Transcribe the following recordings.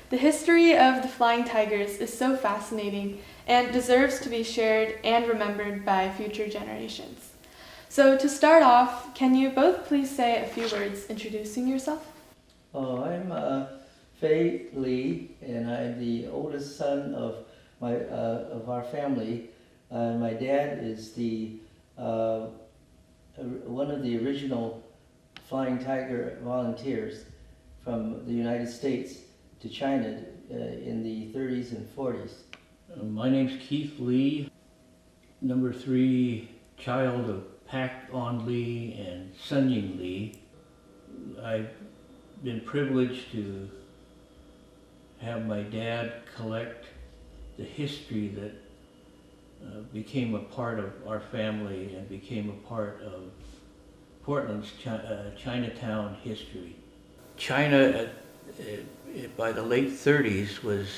The history of the flying tigers is so fascinating and deserves to be shared and remembered by future generations. So to start off, can you both please say a few words introducing yourself? I'm Fei Li, and I'm the oldest son of our family. My dad is one of the original Flying Tiger volunteers from the United States to China in the 30s and 40s. My name's Keith Lee, number 3 child of Pak On Lee and Sun Ying Lee. I've been privileged to have my dad collect the history that became a part of our family and became a part of Portland's Chinatown history. China by the late 30s was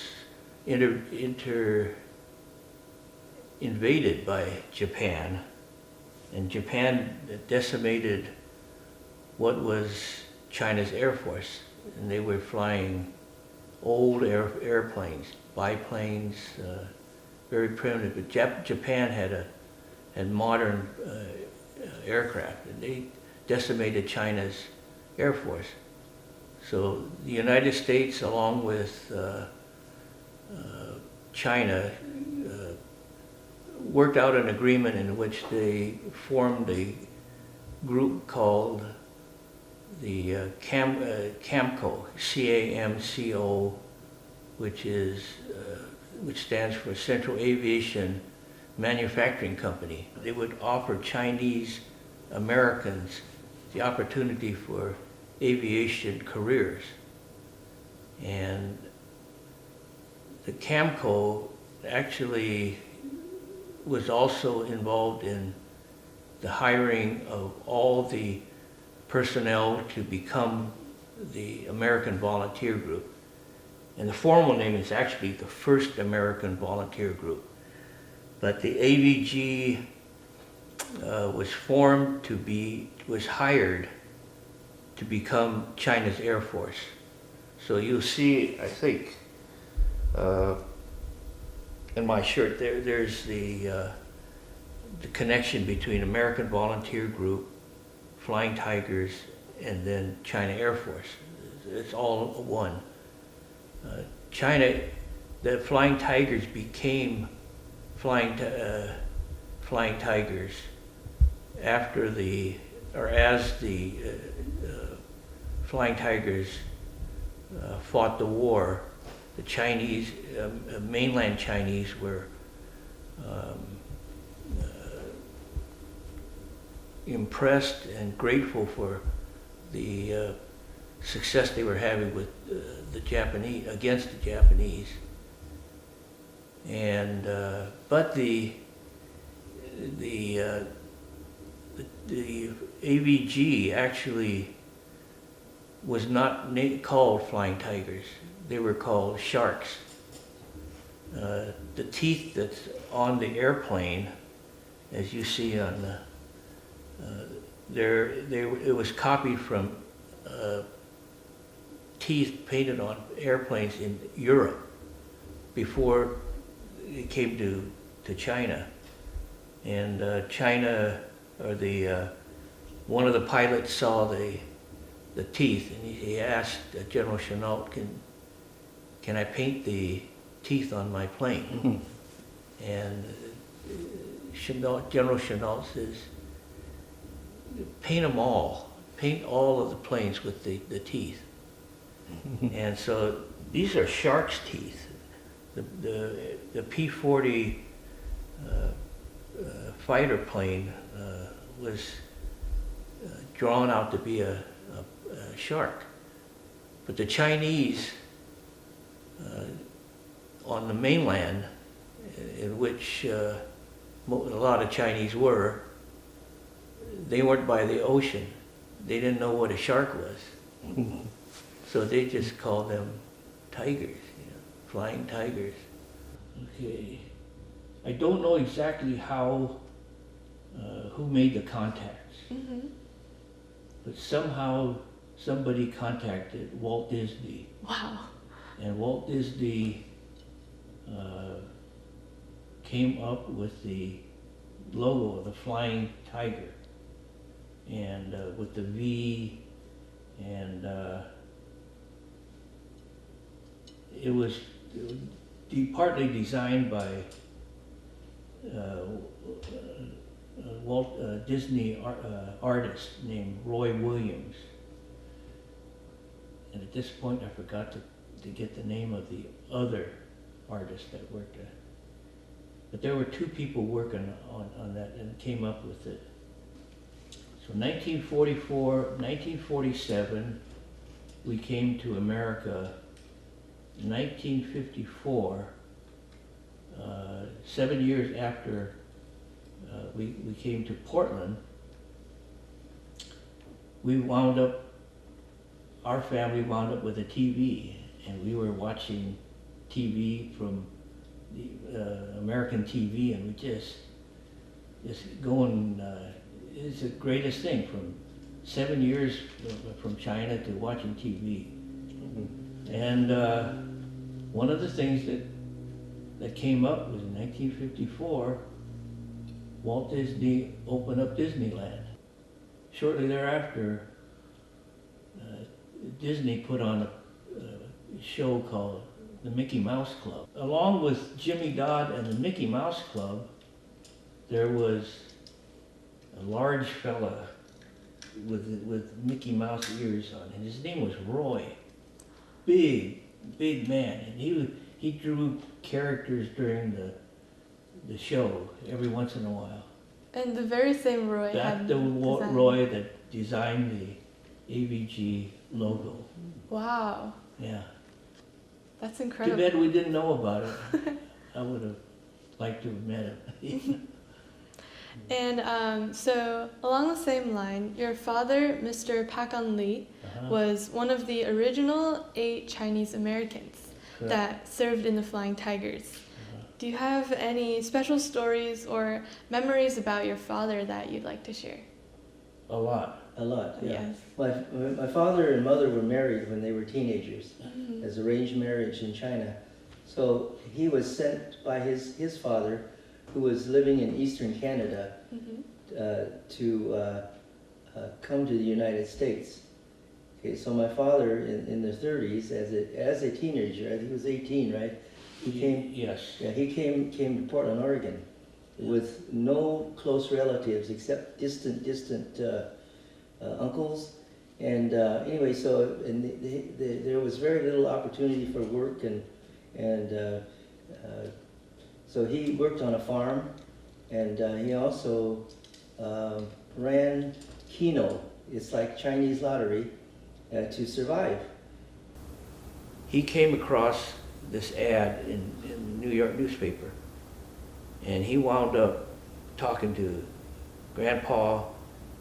invaded by Japan, and Japan decimated what was China's Air Force, and they were flying old airplanes, biplanes, very primitive. But Japan had modern aircraft, and they decimated China's Air Force. So the United States, along with China, worked out an agreement in which they formed a group called the CAMCO, C-A-M-C-O, which stands for Central Aviation Manufacturing Company. They would offer Chinese Americans the opportunity for aviation careers. And the CAMCO actually was also involved in the hiring of all the personnel to become the American Volunteer Group. And the formal name is actually the First American Volunteer Group. But the AVG was hired to become China's Air Force. So you'll see, I think, in my shirt there's the connection between American Volunteer Group, Flying Tigers, and then China Air Force. It's all one. The Flying Tigers became Flying Tigers as the Flying Tigers fought the war. The Chinese, mainland Chinese, were impressed and grateful for the success they were having with the Japanese, against the Japanese. And but the AVG actually was not called Flying Tigers. They were called Sharks. The teeth that's on the airplane, as you see on it was copied from teeth painted on airplanes in Europe before it came to China. And China, or one of the pilots saw the teeth, and he asked General Chenault, can I paint the teeth on my plane? And General Chenault says, paint them all. Paint all of the planes with the teeth. And so these are shark's teeth. The P-40 fighter plane was drawn out to be a shark. But the Chinese on the mainland, in which a lot of Chinese were, they weren't by the ocean. They didn't know what a shark was. So they just called them tigers, Flying Tigers. Okay. I don't know exactly who made the contacts, but somehow somebody contacted Walt Disney. Wow. And Walt Disney came up with the logo of the flying tiger, and with the V, and it was partly designed by Walt Disney artist named Roy Williams. And at this point I forgot to get the name of the other artist that worked there. But there were two people working on that and came up with it. So 1944, 1947, we came to America. In 1954, 7 years after we came to Portland, our family wound up with a TV, and we were watching TV from the American TV, and we just going, it's the greatest thing, from 7 years from China to watching TV. Mm-hmm. And one of the things that came up was in 1954, Walt Disney opened up Disneyland. Shortly thereafter, Disney put on a show called the Mickey Mouse Club. Along with Jimmy Dodd and the Mickey Mouse Club, there was a large fella with Mickey Mouse ears on, and his name was Roy. Big man, and he drew characters during the show every once in a while. And the very same Roy That's had the designed. Roy that designed the AVG logo. Wow, Yeah. that's Too incredible. bad we didn't know about it. I would have liked to have met him. And so, along the same line, your father, Mr. Pakon Lee, was one of the original 8 Chinese Americans Correct. that served in the Flying Tigers. Do you have any special stories or memories about your father that you'd like to share? A lot. A lot, yeah. Yes. My father and mother were married when they were teenagers, Mhm. as arranged marriage in China. So he was sent by his father, who was living in eastern Canada, Mhm. to come to the United States. Okay, so my father in the 30s, as a teenager, I think he was 18, right? He came. Yes. Yeah, he came to Portland, Oregon, with no close relatives except distant uncles. And anyway, so there was very little opportunity for work, and so he worked on a farm, and he also ran Keno. It's like Chinese lottery to survive. He came across this ad in the New York newspaper, and he wound up talking to Grandpa,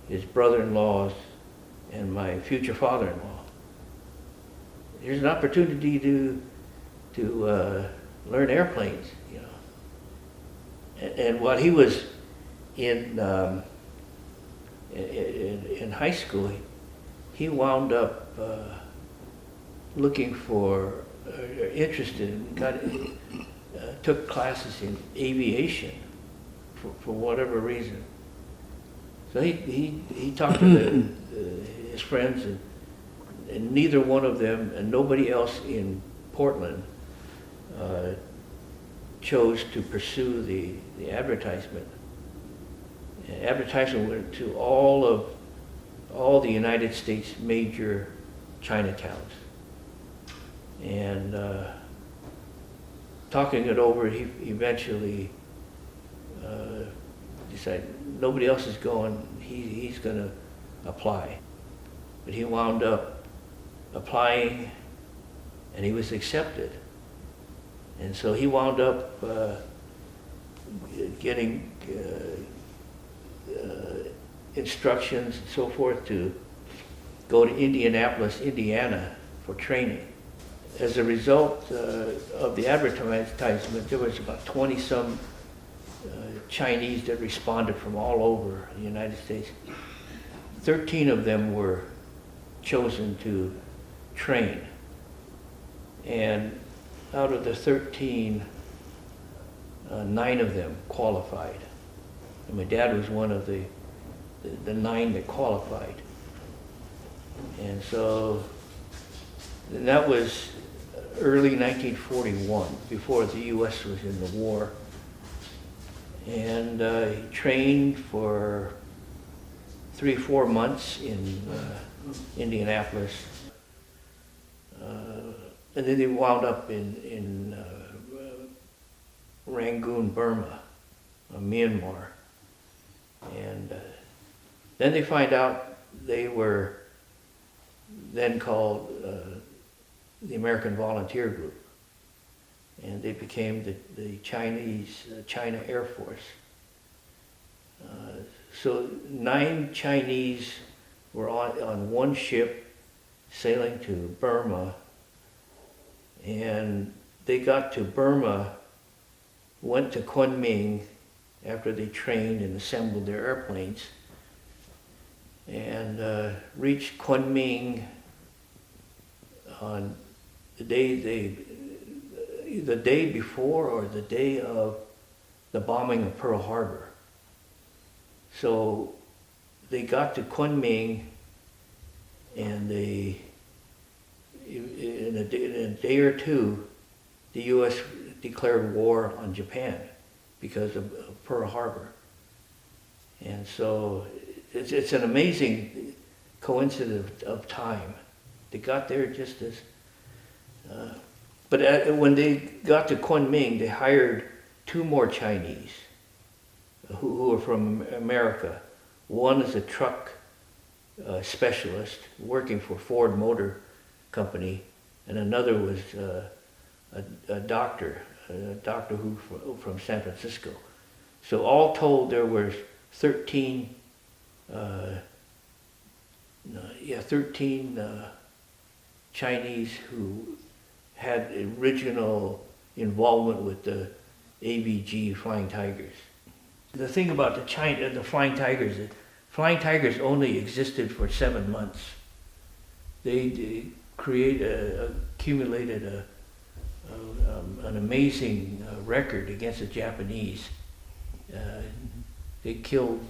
his brother-in-laws, and my future father-in-law. There's an opportunity to learn airplanes, you know. And while he was in high school, he wound up looking for, interested, took classes in aviation for whatever reason. So he talked to his friends, and neither one of them and nobody else in Portland chose to pursue the advertisement. Advertisement went to all the United States major Chinatowns. And talking it over, he eventually decided nobody else is going, he's going to apply. But he wound up applying, and he was accepted. And so he wound up getting instructions and so forth to go to Indianapolis, Indiana for training. As a result of the advertisement, there was about 20-some Chinese that responded from all over the United States. 13 of them were chosen to train. And out of the 13, 9 of them qualified. And my dad was one of the 9 that qualified. And so that was early 1941, before the U.S. was in the war. And he trained for 3-4 months in Indianapolis. And then they wound up in Rangoon, Burma, Myanmar. And then they find out they were then called the American Volunteer Group. And they became the China Air Force. So 9 Chinese were on one ship sailing to Burma, and they got to Burma, went to Kunming after they trained and assembled their airplanes, and reached Kunming on the day before or the day of the bombing of Pearl Harbor. So they got to Kunming, and in a day or two, the U.S. declared war on Japan because of Pearl Harbor. And so it's an amazing coincidence of time. They got there just as... But when they got to Kunming, they hired 2 more Chinese who were from America. One is a truck specialist working for Ford Motor Company, and another was a doctor who from San Francisco. So all told, there were 13 Chinese who had original involvement with the AVG Flying Tigers. The thing about the Flying Tigers, Flying Tigers only existed for 7 months. They accumulated an amazing record against the Japanese. They killed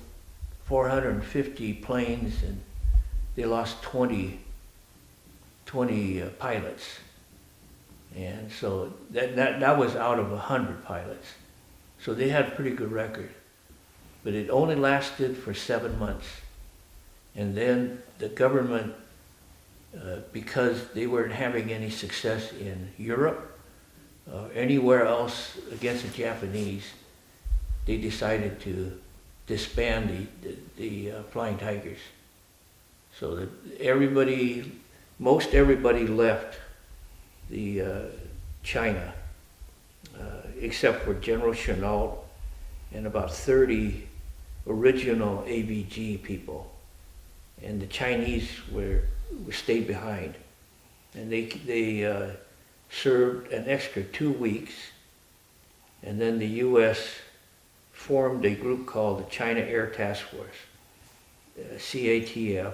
450 planes, and they lost 20 pilots. And so that was out of 100 pilots. So they had a pretty good record. But it only lasted for 7 months. And then the government, because they weren't having any success in Europe, anywhere else against the Japanese, they decided to disband the Flying Tigers. So that most everybody left China, except for General Chenault and about 30 original AVG people. And the Chinese stayed behind. And they served an extra 2 weeks. And then the U.S. formed a group called the China Air Task Force, CATF.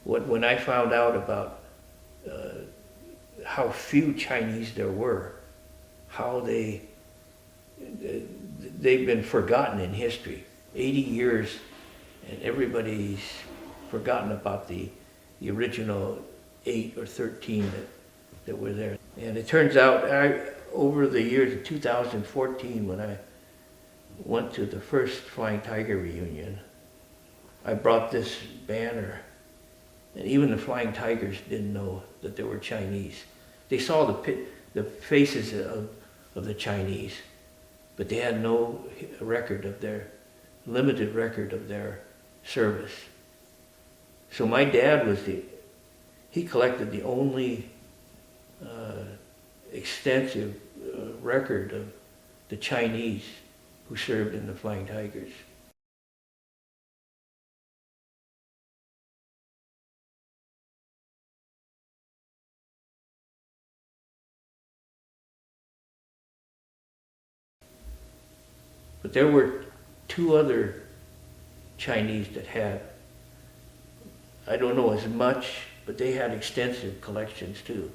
When I found out about how few Chinese there were, how they've been forgotten in history. 80 years, and everybody's forgotten about the original 8 or 13 that were there. And it turns out, over the years of 2014, when I went to the first Flying Tiger reunion, I brought this banner, and even the Flying Tigers didn't know that they were Chinese. They saw the faces of the Chinese, but they had no limited record of their service. So my dad he collected the only extensive record of the Chinese who served in the Flying Tigers. But there were 2 other Chinese that had, I don't know as much, but they had extensive collections too.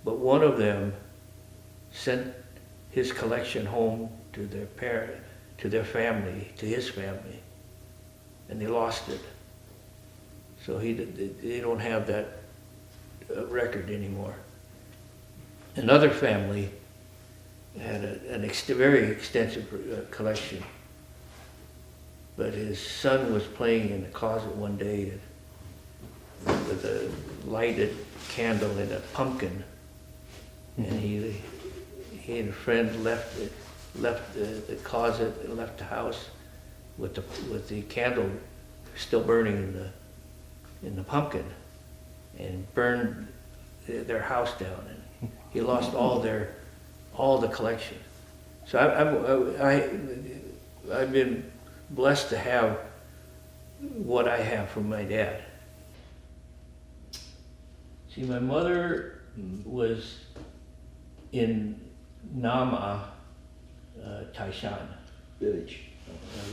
but one of them sent his collection home to their parent, to their family, to his family, and they lost it. So they don't have that record anymore. Another family had a very extensive collection, but his son was playing in the closet one day with a lighted candle in a pumpkin, and he and a friend left the closet and left the house with the candle still burning in the pumpkin, and burned their house down, and he lost all the collection. So I've been blessed to have what I have from my dad. See, my mother was in Nama, Taishan, Village.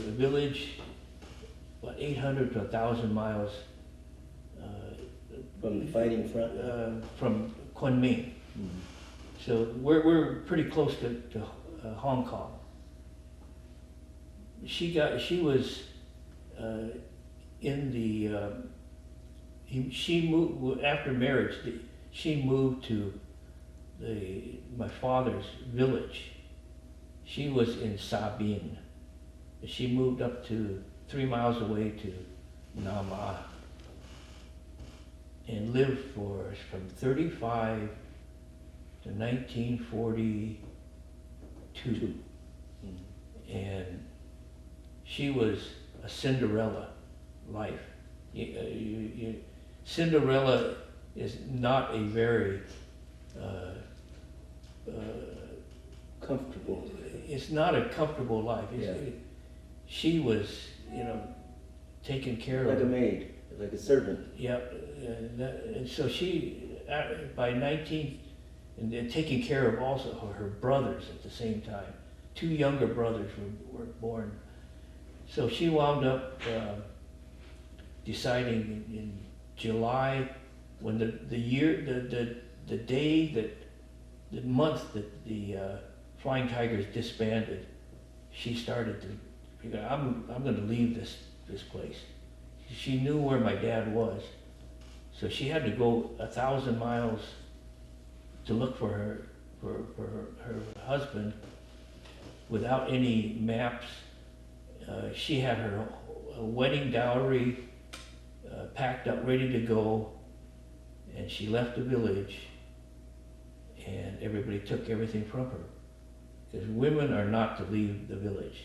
a village about 800 to 1,000 miles From the fighting front. from Kunming. So we're pretty close to Hong Kong. She was in the she moved after marriage. She moved to my father's village. She was in Sabin. She moved up to 3 miles away to Nama and lived from 35 to 1942. And she was a Cinderella life. Cinderella is not a very Comfortable. it's not a comfortable life. Yeah. She was, taken care Like of. a maid, like a servant. Yeah, and so she, by 19, and then taking care of also her brothers at the same time. 2 younger brothers were born. So she wound up deciding in July, when the month that the Flying Tigers disbanded, she started to figure, I'm going to leave this place. She knew where my dad was, so she had to go 1,000 miles to look for her husband without any maps. She had her wedding dowry packed up, ready to go, and she left the village, and everybody took everything from her. Because women are not to leave the village.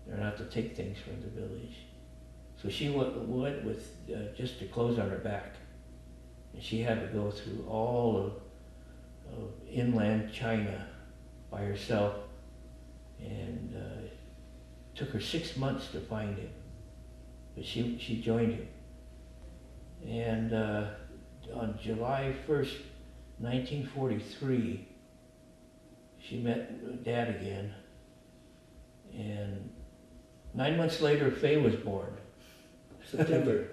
They're not to take things from the village. So she went with just the clothes on her back. And she had to go through all of inland China by herself. And it took her 6 months to find him. But she joined him. And on July 1st, 1943, she met Dad again. And 9 months later, Faye was born. September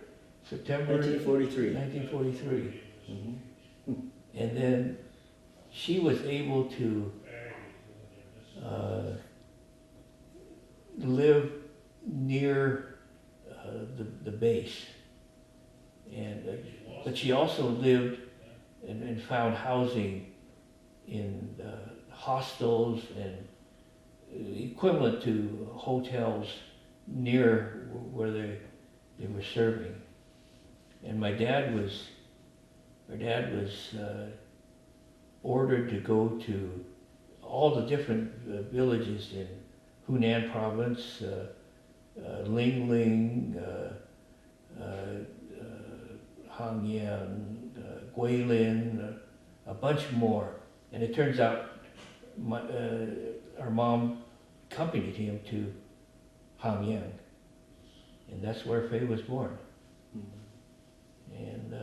1943. 1943. Mm-hmm. And then she was able to live near the base. But she also lived and found housing in hostels and equivalent to hotels near where they were serving. And my dad was ordered to go to all the different villages in Hunan province, Lingling, Hangyan, Guilin, a bunch more. And it turns out our mom accompanied him to Hangyan. And that's where Faye was born. And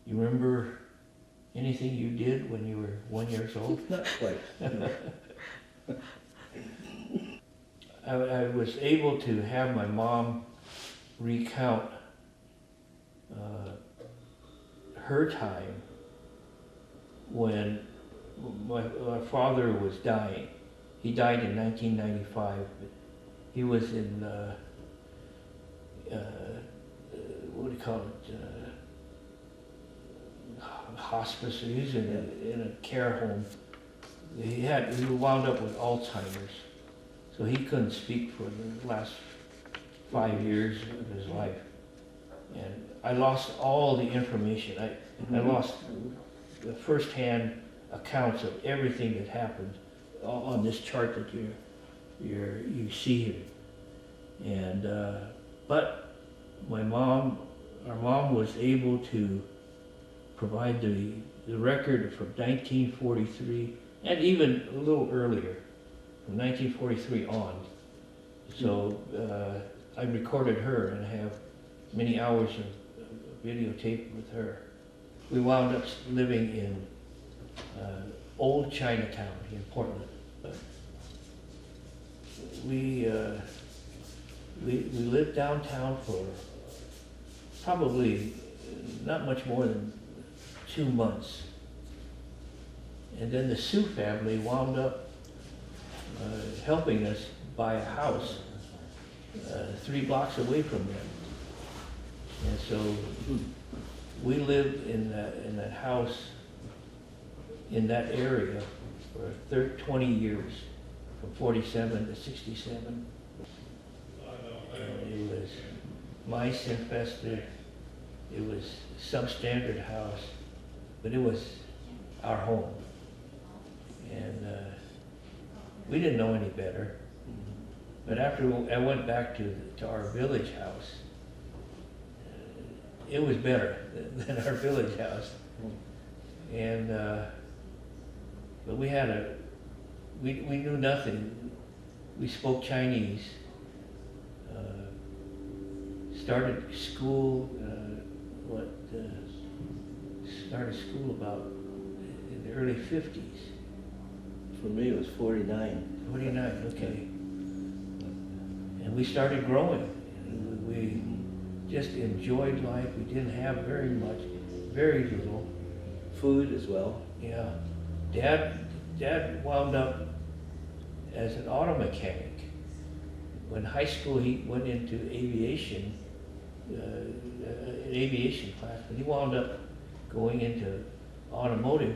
you remember anything you did when you were 1 year old? Not quite. No. I was able to have my mom recount her time when my father was dying. He died in 1995. But he was in what do you call it? Hospice. He was in a care home. He wound up with Alzheimer's, so he couldn't speak for the last 5 years of his life. And I lost all the information. I lost the first-hand accounts of everything that happened on this chart that you see here. And but our mom was able to provide the record from 1943 and even a little earlier, from 1943 on. So I recorded her and have many hours of videotape with her. We wound up living in old Chinatown in Portland. We lived downtown for probably not much more than 2 months. And then the Sioux family wound up helping us buy a house 3 blocks away from them. And so we lived in that house in that area for 20 years, from 47 to 67. And it was mice infested. It was substandard house, but it was our home. And we didn't know any better. But after I went back to our village house, it was better than our village house. And but we knew nothing. We spoke Chinese. Started school. Started school about in the early 50s. For me, it was 49. 49, okay. And we started growing. We just enjoyed life. We didn't have very much, very little. Food as well. Yeah. Dad wound up as an auto mechanic. When high school, he went into aviation, an aviation class, but he wound up going into automotive,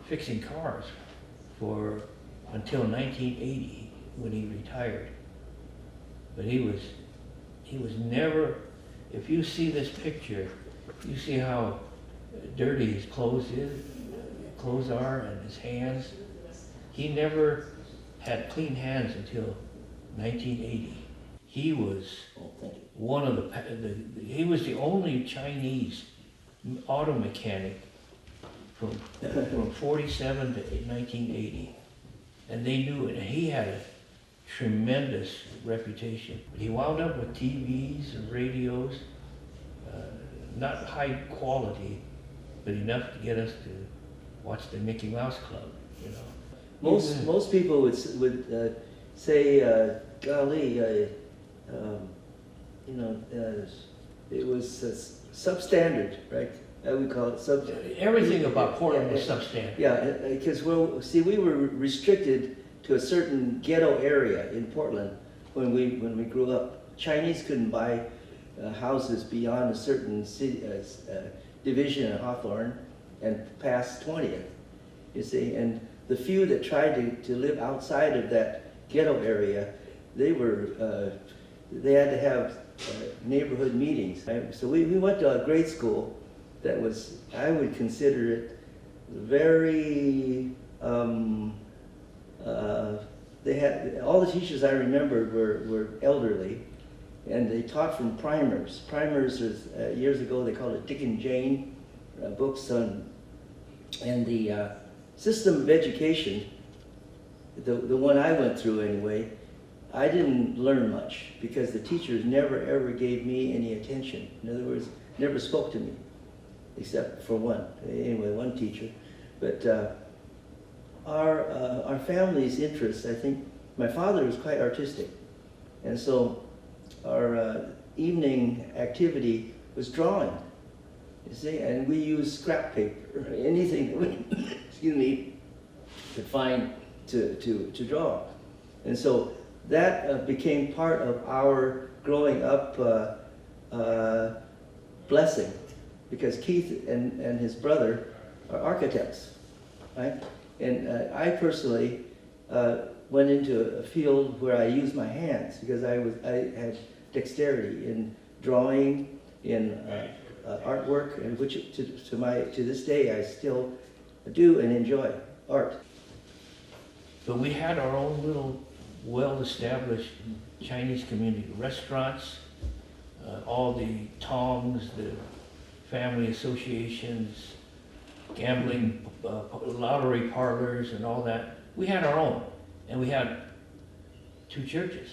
fixing cars until 1980 when he retired. But he was never, if you see this picture, you see how dirty his clothes are and his hands. He never had clean hands until 1980. He was one of he was the only Chinese auto mechanic from 47 to 1980. And they knew it. And he had a tremendous reputation. He wound up with TVs and radios, not high quality, but enough to get us to watch the Mickey Mouse Club, you know. Most people would say, golly, it was substandard, right? I would call it substandard. Everything about Portland was substandard. Yeah, because we were restricted to a certain ghetto area in Portland when we grew up. Chinese couldn't buy houses beyond a certain city, division in Hawthorne and past 20th, you see. And the few that tried to live outside of that ghetto area, they had to have neighborhood meetings. Right? So we went to a grade school that was, I would consider it very, they had, all the teachers I remembered were elderly, and they taught from primers. Primers was, years ago they called it Dick and Jane books on, and the system of education, the one I went through anyway, I didn't learn much because the teachers never ever gave me any attention. In other words, never spoke to me, except for one teacher. But our family's interests, I think, my father was quite artistic, and so our evening activity was drawing. You see, and we use scrap paper, anything that we, excuse me, could find to draw. And so that became part of our growing up blessing, because Keith and his brother are architects, right? And I personally went into a field where I used my hands, because I had dexterity in drawing, in artwork, and which to this day I still do and enjoy art. But we had our own little well-established Chinese community restaurants, all the tongs, the family associations, gambling, lottery parlors and all that. We had our own, and we had 2 churches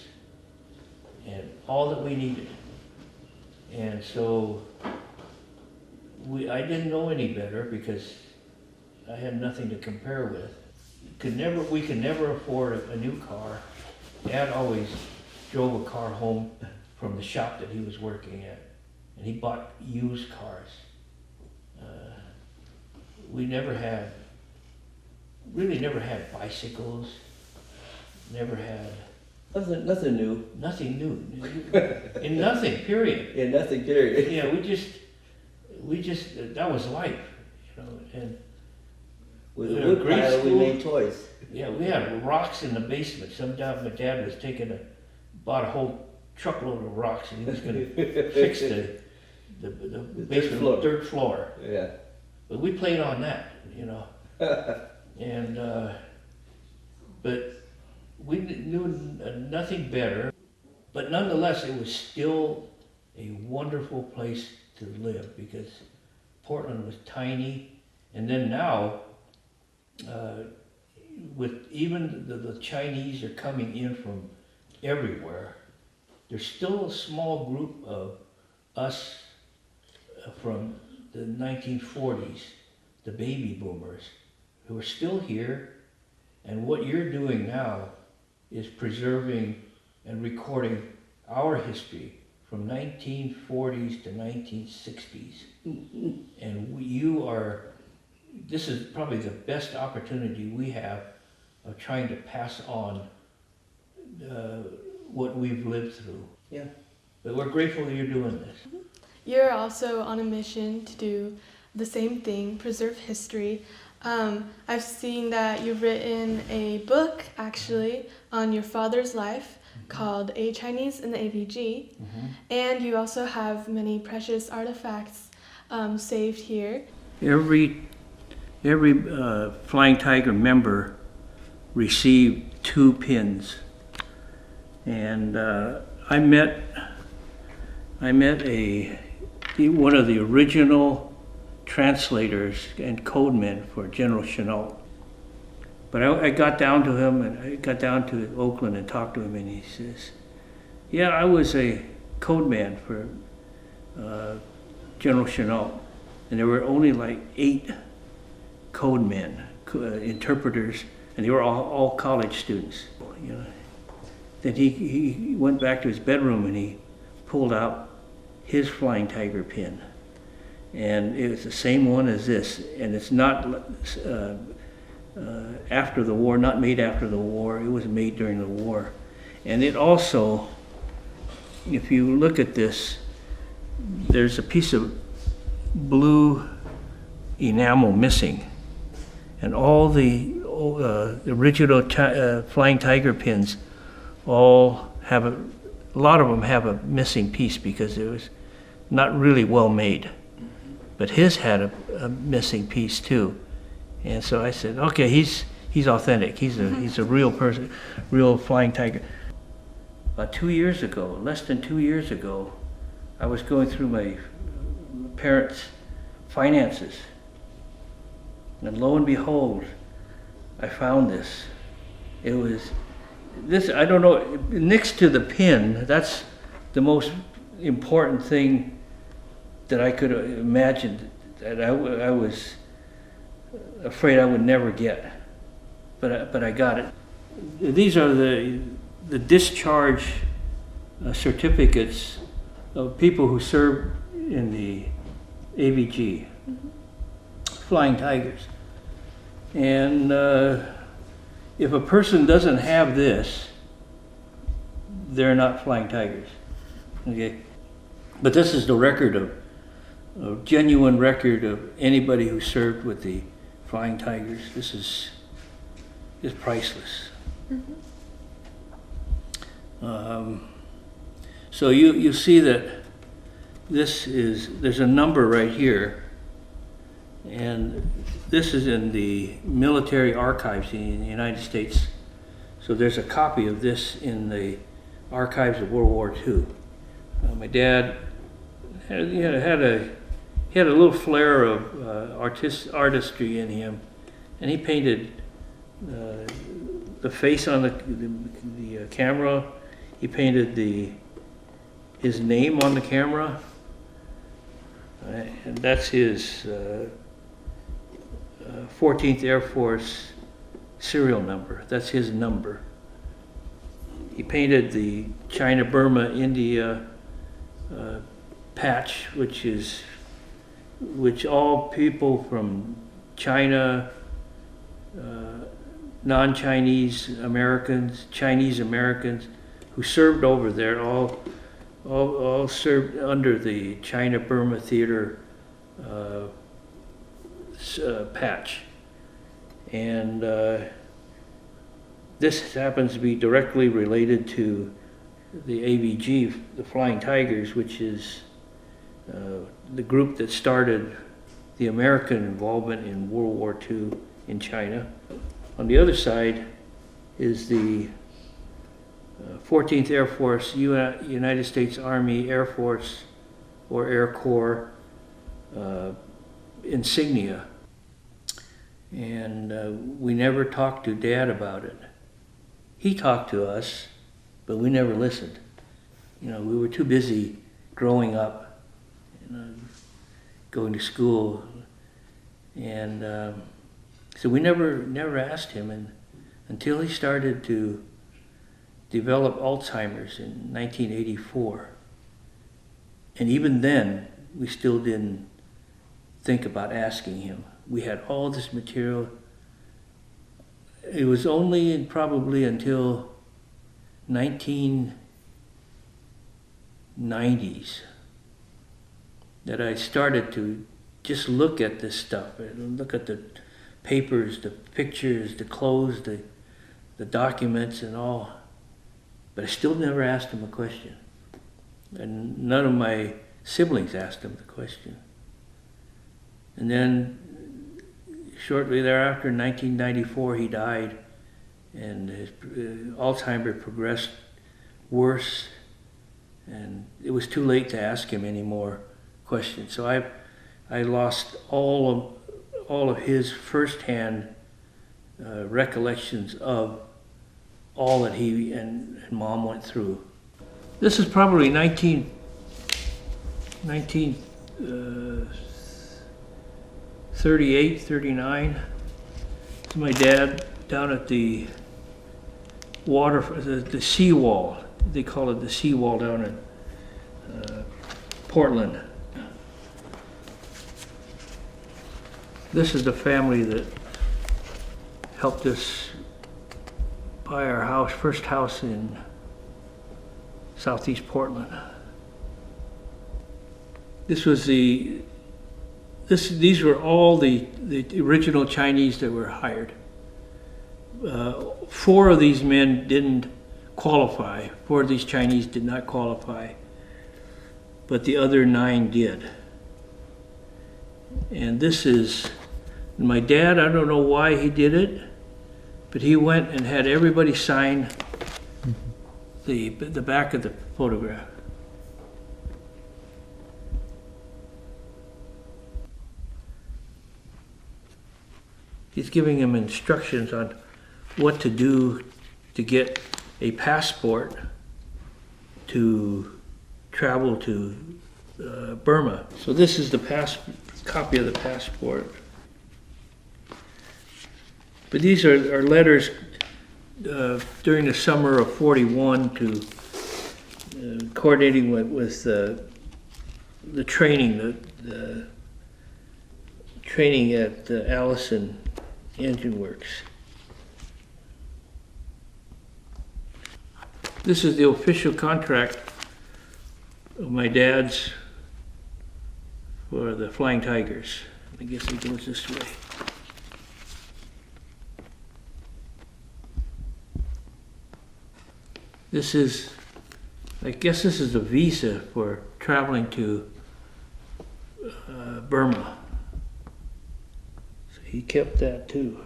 and all that we needed. And so I didn't know any better, because I had nothing to compare with. We could never afford a new car. Dad always drove a car home from the shop that he was working at, and he bought used cars. We really never had bicycles, never had Nothing new. nothing new, in nothing, period. Yeah, nothing, period. Yeah, we just, that was life, you know, and With a Yeah, wood grade pile, we school. made toys. yeah, we had rocks in the basement. Sometime my dad was bought a whole truckload of rocks, and he was gonna fix the basement floor. dirt floor. Yeah. But we played on that, you know. And, but we knew nothing better. But nonetheless, it was still a wonderful place to live, because Portland was tiny. And then now, with even the Chinese are coming in from everywhere, there's still a small group of us from the 1940s, the baby boomers, who are still here. And what you're doing now is preserving and recording our history from 1940s to 1960s. And this is probably the best opportunity we have of trying to pass on what we've lived through. Yeah. But we're grateful that you're doing this. You're also on a mission to do the same thing, preserve history. I've seen that you've written a book, actually, on your father's life called A Chinese in the AVG. And you also have many precious artifacts saved here. Every Flying Tiger member received 2 pins, and I met one of the original translators and codemen for General Chenault. But I got down to him, and I got down to Oakland and talked to him, and he says, "Yeah, I was a codeman for General Chenault, and there were only like 8 codemen, interpreters, and they were all college students." You know. Then he went back to his bedroom and he pulled out his Flying Tiger pin, and it was the same one as this, and it's not after the war, not made after the war. It was made during the war. And it also, if you look at this, there's a piece of blue enamel missing, and all the original Flying Tiger pins all have a lot of them have a missing piece, because it was not really well made. But his had a missing piece too. And so I said, okay, he's authentic. He's a real person, real Flying Tiger. About 2 years ago, less than 2 years ago, I was going through my parents' finances, and lo and behold, I found this. It was this, I don't know, next to the pin, that's the most important thing that I could imagine, that I was afraid I would never get, but I got it. These are the discharge certificates of people who served in the AVG, Flying Tigers. And if a person doesn't have this, they're not Flying Tigers. Okay, but this is the record of a genuine record of anybody who served with the Flying Tigers. This is priceless. So you see that there's a number right here, and this is in the military archives in the United States. So there's a copy of this in the archives of World War II. My dad had a little flair of artistry in him, and he painted the face on the camera. He painted his name on the camera, and that's his 14th Air Force serial number. That's his number. He painted the China, Burma, India patch, which all people from China, non-Chinese Americans, Chinese Americans who served over there, all served under the China Burma Theater patch. And this happens to be directly related to the AVG, the Flying Tigers, which is the group that started the American involvement in World War II in China. On the other side is the 14th Air Force, United States Army Air Force or Air Corps insignia. And we never talked to Dad about it. He talked to us, but we never listened. We were too busy growing up, going to school, and so we never asked him, and until he started to develop Alzheimer's in 1984. And even then, we still didn't think about asking him. We had all this material. It was only probably until 1990s that I started to just look at this stuff, look at the papers, the pictures, the clothes, the documents and all. But I still never asked him a question. And none of my siblings asked him the question. And then shortly thereafter, in 1994, he died, and his Alzheimer's progressed worse, and it was too late to ask him any more questions. So I lost all of his firsthand recollections of all that he and Mom went through. This is probably 1938, 39. It's my dad down at the the seawall. They call it the seawall down in Portland. This is the family that helped us buy our house, first house in southeast Portland. These were all the original Chinese that were hired. 4 of these men didn't qualify. 4 of these Chinese did not qualify, but the other 9 did. And this is my dad. I don't know why he did it, but he went and had everybody sign the back of the photograph. He's giving him instructions on what to do to get a passport to travel to Burma. So this is the copy of the passport. But these are letters during the summer of '41 to coordinating with the training, the training at Allison Engine Works. This is the official contract of my dad's for the Flying Tigers. I guess it goes this way. This is, I guess this is a visa for traveling to Burma. So he kept that too.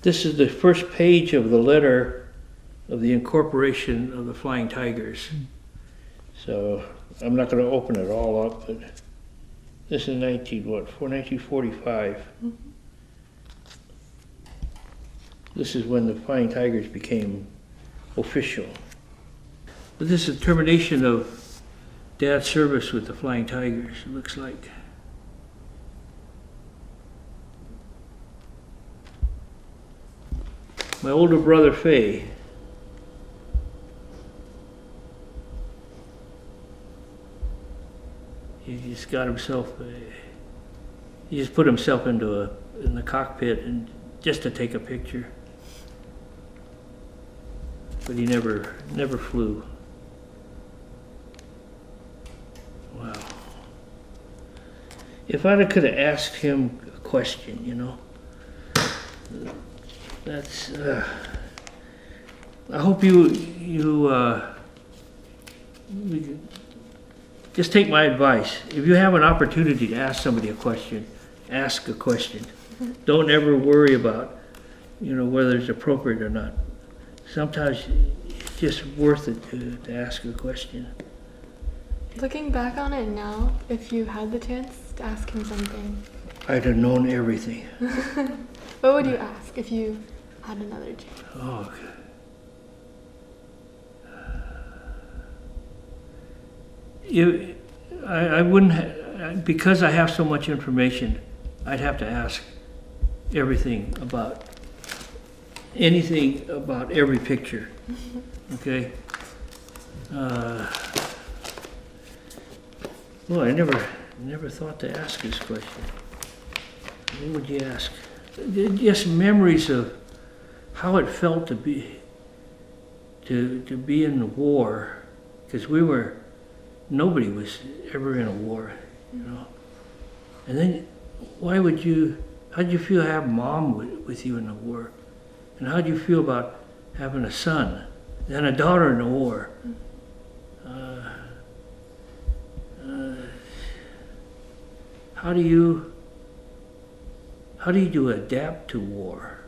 This is the first page of the letter of the incorporation of the Flying Tigers. So I'm not going to open it all up, but this is 1945. Mm-hmm. This is when the Flying Tigers became official. But this is termination of Dad's service with the Flying Tigers, it looks like. My older brother, Faye. He just got himself, he just put himself in the cockpit and just to take a picture. But he never flew. Wow. If I could have asked him a question, you know, that's, I hope you just take my advice. If you have an opportunity to ask somebody a question, ask a question. Don't ever worry about, you know, whether it's appropriate or not. Sometimes it's just worth it to ask a question. Looking back on it now, if you had the chance to ask him something, I'd have known everything. what would you ask if you had another chance? Oh, I wouldn't, because I have so much information, I'd have to ask everything about, anything about every picture, okay? Well, I never thought to ask this question. What would you ask? Just memories of how it felt to be in the war, because nobody was ever in a war, you know. And then, how'd you feel to have Mom with you in the war? And how'd you feel about having a son, and a daughter in the war? How do you adapt to war?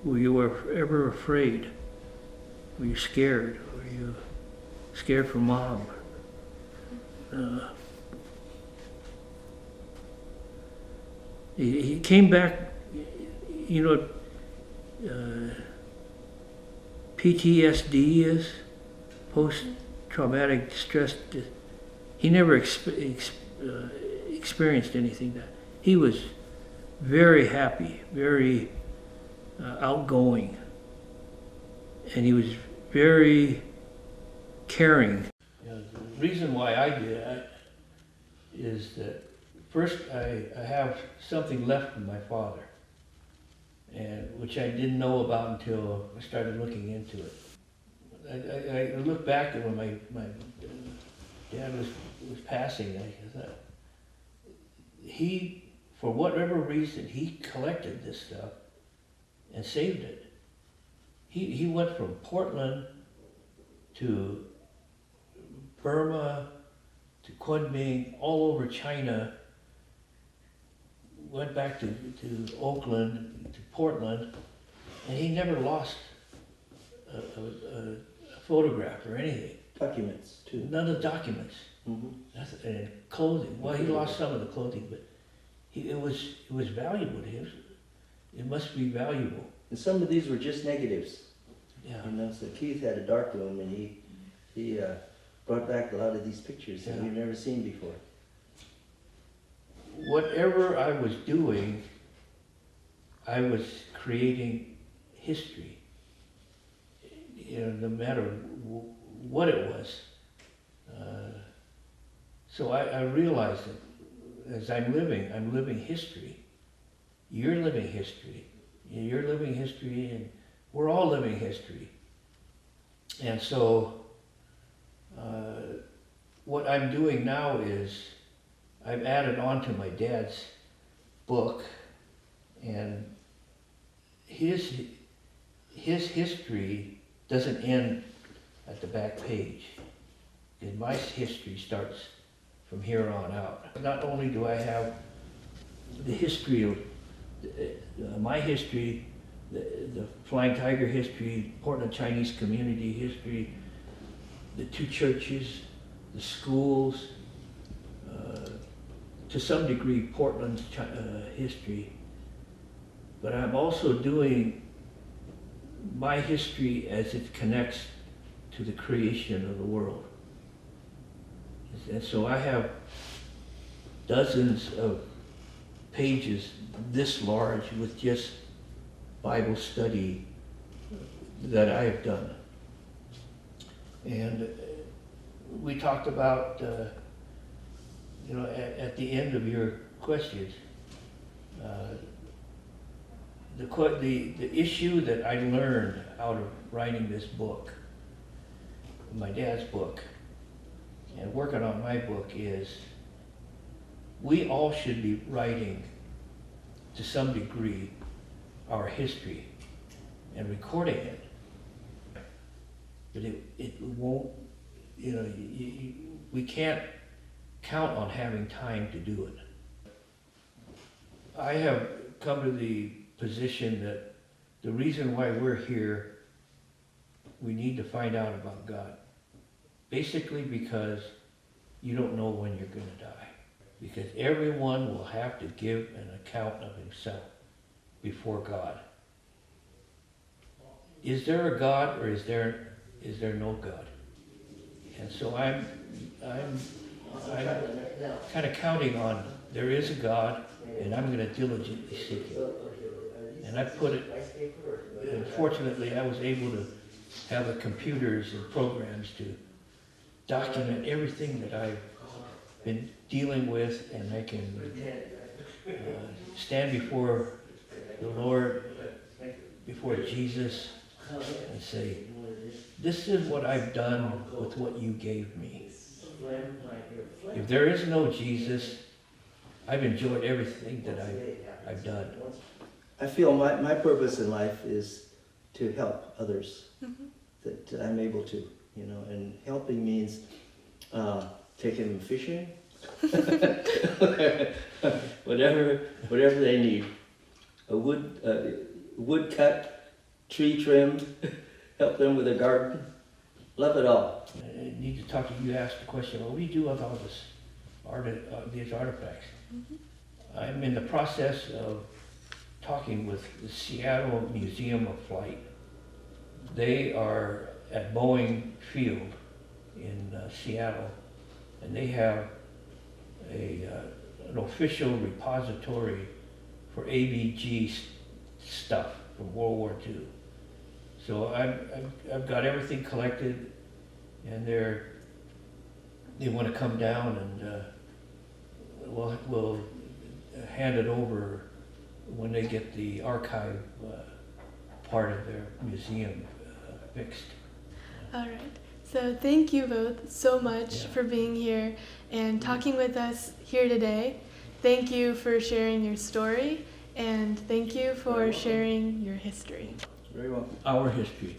Were you ever afraid? Were you scared? Were you scared for Mom? He came back, you know, PTSD is post-traumatic stress. He never experienced anything that. He was very happy, very outgoing, and he was very caring. The reason why I did that is that first I have something left from my father, and which I didn't know about until I started looking into it. I look back at when my dad was passing, I thought, he, for whatever reason, he collected this stuff and saved it. He went from Portland to Burma to Kunming, all over China, went back to Oakland, to Portland, and he never lost a photograph or anything. Documents too. None of the documents. Mm-hmm. And clothing. Well, he lost some of the clothing, but it was valuable to him. It must be valuable. And some of these were just negatives. Yeah. You know, so Keith had a dark room, and he brought back a lot of these pictures that Yeah. we've never seen before. Whatever I was doing, I was creating history. You know, no matter what it was. So I realized that as I'm living history. You're living history. You're living history, and we're all living history. And so, what I'm doing now is I've added on to my dad's book, and his history doesn't end at the back page. And my history starts from here on out. Not only do I have the history of my history, the Flying Tiger history, Portland Chinese community history, the two churches, the schools, to some degree Portland's history, but I'm also doing my history as it connects to the creation of the world. And so I have dozens of pages this large with just Bible study that I have done. And we talked about, you know, at the end of your questions, the issue that I learned out of writing this book, my dad's book, and working on my book is we all should be writing, to some degree, our history and recording it. But it won't, you know, we can't count on having time to do it. I have come to the position that the reason why we're here, we need to find out about God. Basically because you don't know when you're going to die. Because everyone will have to give an account of himself before God. Is there a God, or is there no God? And so I'm kind of counting on there is a God, and I'm going to diligently seek it. And I put it, and fortunately I was able to have the computers and programs to document everything that I've been dealing with, and I can stand before the Lord, before Jesus, and say, this is what I've done with what you gave me. If there is no Jesus, I've enjoyed everything that I've done. I feel my purpose in life is to help others, that I'm able to, you know, and helping means taking them fishing, whatever they need. A wood cut, tree trim, help them with a garden. Love it all. I need to talk to you. You asked the question, well, what do you do with all these artifacts? I'm in the process of talking with the Seattle Museum of Flight. They are at Boeing Field in Seattle, and they have an official repository for ABG stuff from World War II. So I've got everything collected, and they want to come down, and we'll hand it over when they get the archive part of their museum fixed. All right. So thank you both so much for being here and talking with us here today. Thank you for sharing your story, and thank you for sharing your history. Very welcome. Our history.